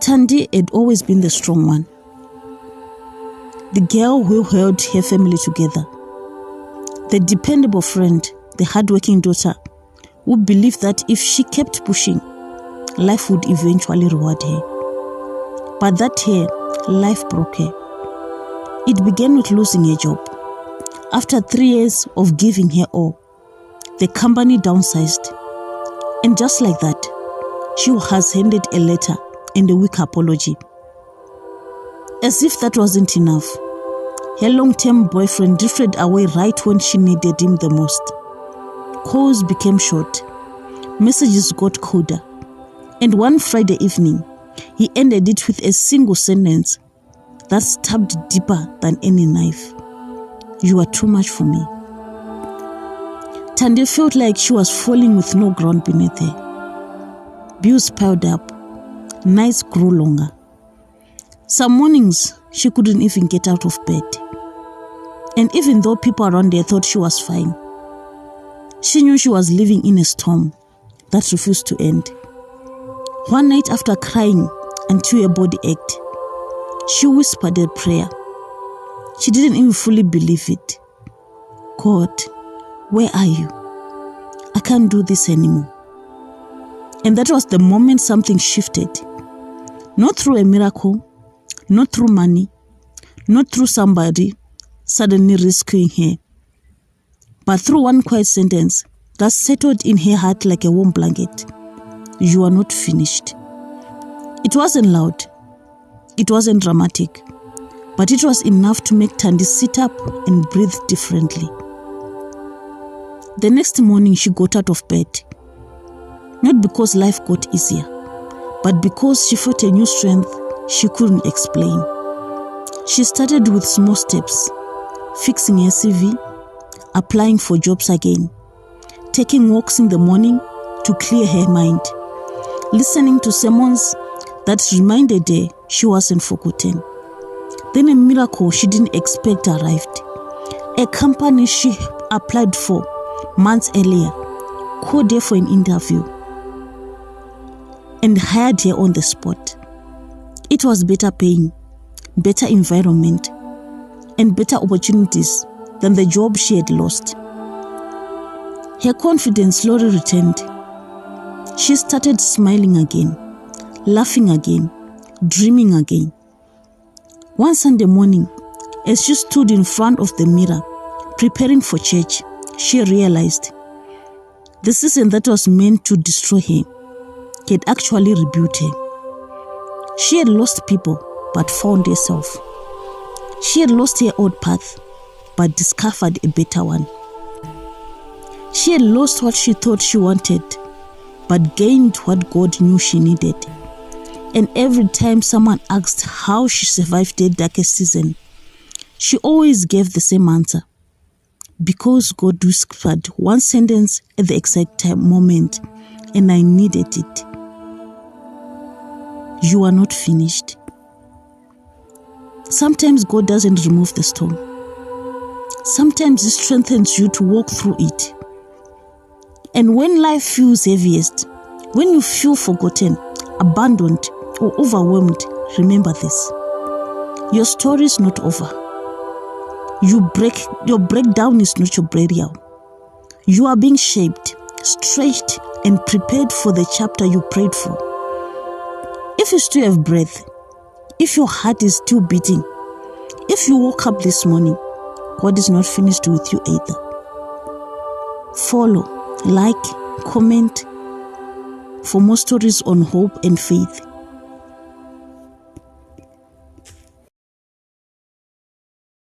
Thandi had always been the strong one, the girl who held her family together, the dependable friend, the hardworking daughter who believed that if she kept pushing, life would eventually reward her. But that year, life broke her. It began with losing her job. After 3 years of giving her all, the company downsized. And just like that, she was handed a letter and a weak apology. As if that wasn't enough, her long-term boyfriend drifted away right when she needed him the most. Calls became short, messages got colder, and one Friday evening, he ended it with a single sentence that stabbed deeper than any knife. "You are too much for me." Thandi felt like she was falling with no ground beneath her. Bills piled up, nights grew longer. Some mornings, she couldn't even get out of bed. And even though people around her thought she was fine, she knew she was living in a storm that refused to end. One night, after crying until her body ached, she whispered a prayer. She didn't even fully believe it. "God, where are you? I can't do this anymore." And that was the moment something shifted. Not through a miracle, not through money, not through somebody suddenly rescuing her, but through one quiet sentence that settled in her heart like a warm blanket. "You are not finished." It wasn't loud, it wasn't dramatic, but it was enough to make Thandi sit up and breathe differently. The next morning, she got out of bed, not because life got easier, but because she felt a new strength she couldn't explain. She started with small steps, fixing her CV, applying for jobs again, taking walks in the morning to clear her mind, listening to sermons that reminded her she wasn't forgotten. Then a miracle she didn't expect arrived. A company she applied for months earlier called her for an interview and hired her on the spot. It was better paying, better environment, and better opportunities than the job she had lost. Her confidence slowly returned. She started smiling again, laughing again, dreaming again. One Sunday morning, as she stood in front of the mirror, preparing for church, she realized the season that was meant to destroy her had actually rebuilt her. She had lost people, but found herself. She had lost her old path, but discovered a better one. She had lost what she thought she wanted, but gained what God knew she needed. And every time someone asked how she survived their darkest season, she always gave the same answer. Because God whispered one sentence at the exact moment, and I needed it. "You are not finished." Sometimes God doesn't remove the storm. Sometimes He strengthens you to walk through it. And when life feels heaviest, when you feel forgotten, abandoned, or overwhelmed, remember this. Your story is not over. Your breakdown is not your burial. You are being shaped, stretched, and prepared for the chapter you prayed for. If you still have breath, if your heart is still beating, if you woke up this morning, God is not finished with you either. Follow, like, comment for more stories on hope and faith.